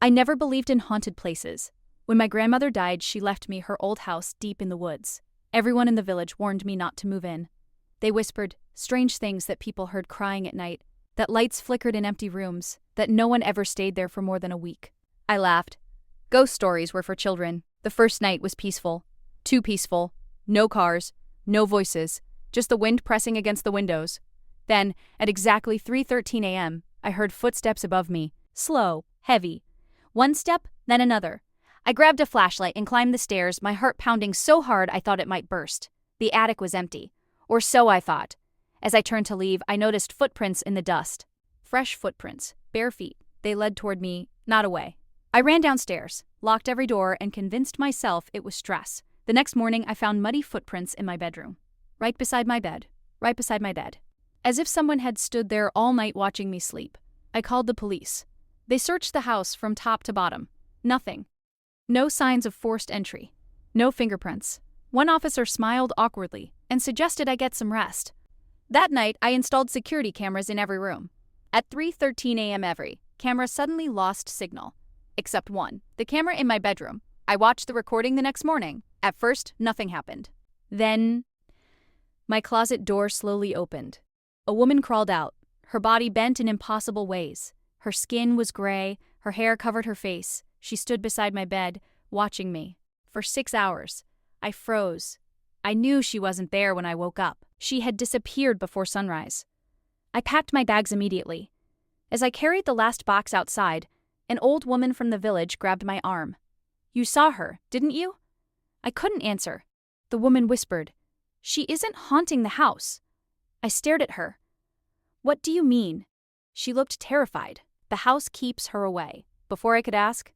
I never believed in haunted places. When my grandmother died, she left me her old house deep in the woods. Everyone in the village warned me not to move in. They whispered strange things that people heard crying at night, that lights flickered in empty rooms, that no one ever stayed there for more than a week. I laughed. Ghost stories were for children. The first night was peaceful. Too peaceful. No cars, no voices, just the wind pressing against the windows. Then, at exactly 3:13 a.m., I heard footsteps above me, slow, heavy. One step, then another. I grabbed a flashlight and climbed the stairs, my heart pounding so hard I thought it might burst. The attic was empty. Or so I thought. As I turned to leave, I noticed footprints in the dust. Fresh footprints, bare feet. They led toward me, not away. I ran downstairs, locked every door, and convinced myself it was stress. The next morning, I found muddy footprints in my bedroom. Right beside my bed. Right beside my bed. As if someone had stood there all night watching me sleep. I called the police. They searched the house from top to bottom. Nothing. No signs of forced entry. No fingerprints. One officer smiled awkwardly and suggested I get some rest. That night, I installed security cameras in every room. At 3:13 a.m. every camera suddenly lost signal. Except one, the camera in my bedroom. I watched the recording the next morning. At first, nothing happened. Then, my closet door slowly opened. A woman crawled out, her body bent in impossible ways. Her skin was gray, her hair covered her face. She stood beside my bed, watching me. For 6 hours. I froze. I knew she wasn't there when I woke up. She had disappeared before sunrise. I packed my bags immediately. As I carried the last box outside, an old woman from the village grabbed my arm. "You saw her, didn't you?" I couldn't answer. The woman whispered, "She isn't haunting the house." I stared at her. "What do you mean?" She looked terrified. "The house keeps her away." Before I could ask,